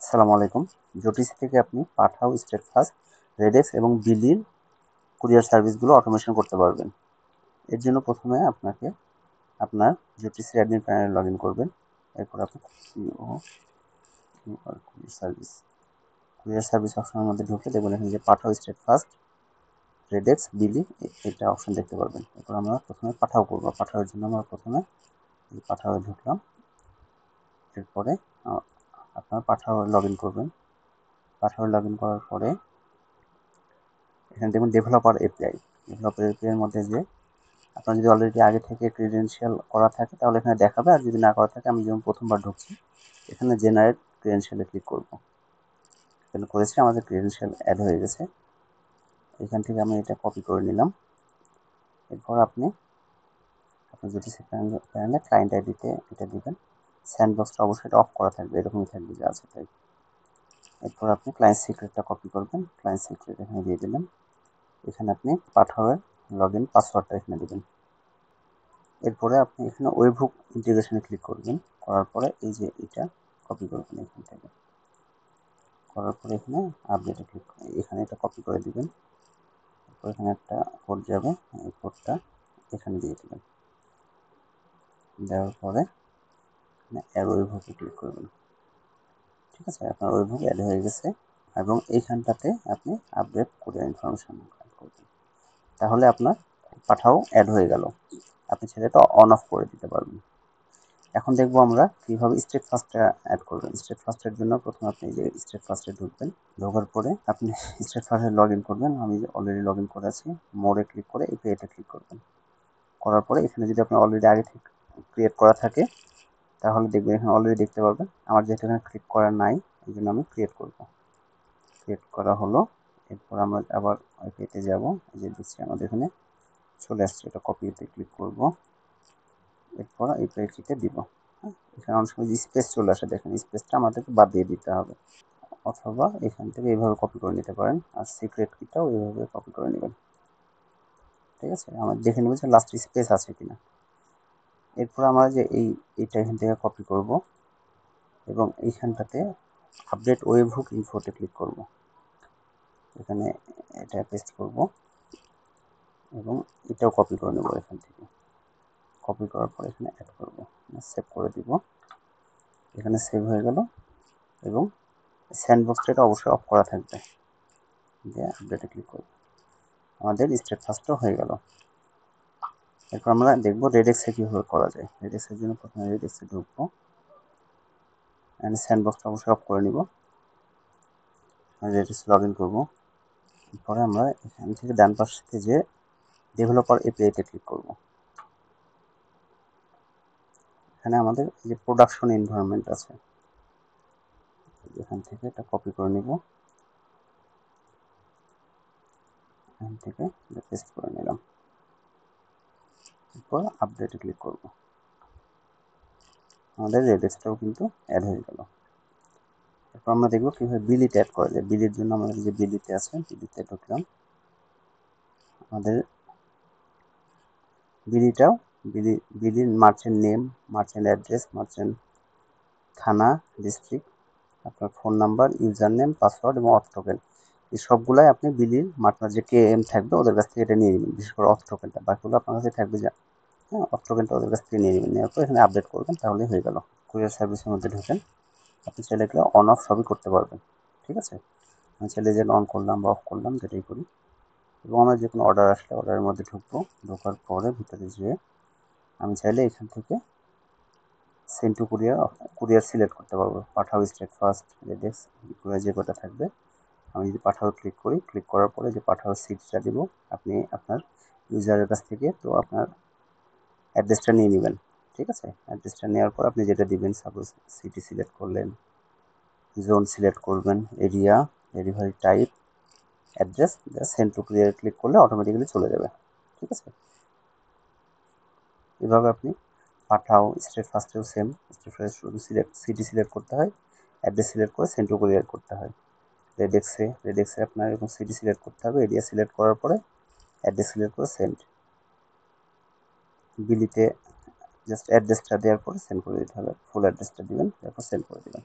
আসসালামু আলাইকুম। জটিসি থেকে আপনি পাঠাও, স্টেটফাস্ট, রেডেক্স এবং বিলির কুরিয়ার সার্ভিসগুলো অটোমেশন করতে পারবেন। এর জন্য প্রথমে আপনাকে আপনার জটিসি অ্যাডমিন প্যানেলে লগ ইন করবেন। এরপর আপনি কুরিয়ার সার্ভিস অপশনের মধ্যে ঢুকে দেখবেন এখানে যে পাঠাও, স্টেটফাস্ট, রেডেক্স, বিলি এটা অপশন দেখতে পারবেন। এরপর আমরা প্রথমে পাঠাও করবো। পাঠাওয়ের জন্য আমরা প্রথমে পাঠাওয়ে ঢুকলাম। এরপরে আপনার পাঠাও লগ ইন করবেন। পাঠাও লগ ইন করার পরে এখানে দেখুন ডেভেলপার এপিআই। ডেভেলপার এপিআইয়ের মধ্যে যে আপনার যদি অলরেডি আগে থেকে ক্রিডেন্সিয়াল করা থাকে তাহলে এখানে দেখাবে, আর যদি না করা থাকে, আমি যেমন প্রথমবার ঢুকছি এখানে জেনারেট ক্রিডেন্সিয়ালে ক্লিক করব। এখানে করেছি, আমাদের ক্রিডেন্সিয়াল অ্যাড হয়ে গেছে। এখান থেকে আমি এটা কপি করে নিলাম। এরপর আপনি আপনার যদি প্যানেলে ক্লায়েন্ট আইডিতে এটা দিবেন। স্যান্ডবক্সটা অবশ্যই এটা অফ করা থাকবে, এরকমই থাকবে যা আছে তাই। এরপর আপনি ক্লায়েন্ট সিক্রেটটা কপি করবেন। ক্লায়েন্ট সিক্রেট এখানে দিয়ে দিলেন। এখানে আপনি পাঠাওয়ের লগ ইন পাসওয়ার্ডটা এখানে দেবেন। এরপরে আপনি এখানে ওয়েবহুক ইন্টিগ্রেশনে ক্লিক করবেন। করার পরে এই যে এটা কপি করবেন এখান থেকে। করার পরে এখানে আপডেটে ক্লিক এখানে এটা কপি করে দিবেন। এরপর এখানে একটা কোড যাবে, এই কোডটা এখানে দিয়ে দেবেন। দেওয়ার পরে এখানে অ্যাড ওয়েবহুকে ক্লিক করবেন। ঠিক আছে, আপনার ওয়েবহুক অ্যাড হয়ে গেছে এবং এইখানটাতে আপনি আপডেট কুরিয়ার ইনফরমেশন অ্যাড করবেন। তাহলে আপনার পাঠাও অ্যাড হয়ে গেল। আপনি সেটা অন অফ করে দিতে পারবেন। এখন দেখবো আমরা কিভাবে স্টেটফাস্টটা অ্যাড করবেন। স্টেটফাস্টের জন্য প্রথমে আপনি যে স্টেটফাস্টে ঢুকবেন। ঢোকার পরে আপনি স্টেটফাস্টে লগ ইন করবেন। আমি অলরেডি লগ ইন করে আছি। মোড়ে ক্লিক করে এপিআইতে ক্লিক করবেন। করার পরে এখানে যদি আপনার অলরেডি আগে থেকে ক্রিয়েট করা থাকে তাহলে দেখবেন এখানে অলরেডি দেখতে পারবেন। আমার যেহেতু এখানে ক্লিক করা নাই এই জন্য আমি ক্রিয়েট করব। ক্রিয়েট করা হলো। এরপর আমরা আবার এপিআইতে যাব। এই যে দিচ্ছি আমাদের এখানে চলে আসছে, এটা কপিতে ক্লিক করব। এরপর এপিআইতে দিব। এখানে অনেক সময় স্পেস চলে আসে, দেখেন স্পেসটা আমাদেরকে বাদ দিয়ে দিতে হবে, অথবা এখান থেকে এইভাবে কপি করে নিতে পারেন। আর সিক্রেট কিটাও এইভাবে কপি করে নেবেন। ঠিক আছে, আমরা দেখে নেব যে লাস্ট স্পেস আছে কিনা। এরপর আমরা যে এইটা এখান থেকে কপি করব এবং এইখানটাতে আপডেট ওয়েবহুক ইনফোতে ক্লিক করব। এখানে এটা পেস্ট করব এবং এটাও কপি করে নেব এখান থেকে। কপি করার পর এখানে অ্যাড করব, সেভ করে দিব। এখানে সেভ হয়ে গেল এবং স্যান্ডবক্সটা অবশ্যই অফ করা থাকবে। দিয়ে আপডেটে ক্লিক করব। আমাদের স্টেটফাস্টও হয়ে গেল। এরপর আমরা দেখব রেডেক্সে কীভাবে করা যায়। রেডেক্সের জন্য প্রথমে রেডেক্সে ঢুকবো। এখানে স্যান্ডবক্সটা অবশ্যই অফ করে নিব। রেডেক্স লগ ইন করবো। এরপরে আমরা এখান থেকে ডান পাশ থেকে যে ডেভেলপার এপিআইতে ক্লিক করব। এখানে আমাদের যে প্রোডাকশন এনভায়রনমেন্ট আছে, এখান থেকে এটা কপি করে নিব। এখান থেকে পেস্ট করে নিলাম। এরপর আপডেটে ক্লিক করব। আমাদের রেডেক্সটাও কিন্তু অ্যাড হয়ে গেল। এরপর আমরা দেখব কীভাবে বিলিতে অ্যাড করা যায়। বিলির জন্য আমাদের যে বিলিতে আছে, বিলিতে ঢুকলাম। আমাদের বিলিটাও বিলির merchant name, merchant address, merchant থানা, ডিস্ট্রিক্ট, আপনার phone number, user name, password এবং অথ টোকেন, এই সবগুলাই আপনি বিলির আপনার যে কেএম থাকবে ওদের কাছ থেকে এটা নিয়ে নেবেন। বিশেষ করে অথ টোকেনটা, বাকিগুলো আপনার কাছে থাকবে যা। হ্যাঁ, অথ টোকেনটা ওদের কাছ থেকে নিয়ে নেবেন। নেওয়ার পর এখানে আপডেট করবেন, তাহলেই হয়ে গেল। কুরিয়ার সার্ভিসের মধ্যে ঢোকেন, আপনি চাইলে এগুলো অন অফ সবই করতে পারবেন। ঠিক আছে, আমি চাইলে যে অন করলাম বা অফ করলাম যেটাই করি। এবং আমার যে কোনো অর্ডার আসলে অর্ডারের মধ্যে ঢুকবো। ঢোকার পরে ভিতরে যেয়ে আমি চাইলে এখান থেকে সেন্ড টু কুরিয়ার সিলেক্ট করতে পারবো। পাঠাও, স্টেটফাস্ট, রেডেক্স, কুরিয়ার যে কটা থাকবে। আমি যদি পাঠাও ক্লিক করি, ক্লিক করার পরে যে পাঠাও সিটটা দিব, আপনি আপনার ইউজারের কাছ থেকে তো আপনার অ্যাড্রেসটা নিয়ে নেবেন। ঠিক আছে, অ্যাড্রেসটা নেওয়ার পর আপনি যেটা দিবেন, সাপোজ সিটি সিলেক্ট করলেন, জোন সিলেক্ট করবেন, area, delivery type, address, send to courier click করলে অটোমেটিক্যালি চলে যাবে। ঠিক আছে, এভাবে আপনি পাঠাও, স্টেটফাস্টেও সেম। স্টেটফাস্ট শুধু সিটি সিলেক্ট করতে হয়, অ্যাড্রেস সিলেক্ট করে সেন্ড টু কুরিয়ার করতে হয়। রেডেক্সে আপনার এরকম সিটি সিলেক্ট করতে হবে, এরিয়া সিলেক্ট করার পরে অ্যাড্রেস সিলেক্ট করে সেন্ড। বিলিতে জাস্ট অ্যাড্রেসটা দেওয়ার পরে সেন্ড করে দিতে হবে। ফুল অ্যাড্রেসটা দিবেন, তারপর সেন্ড করে দেবেন।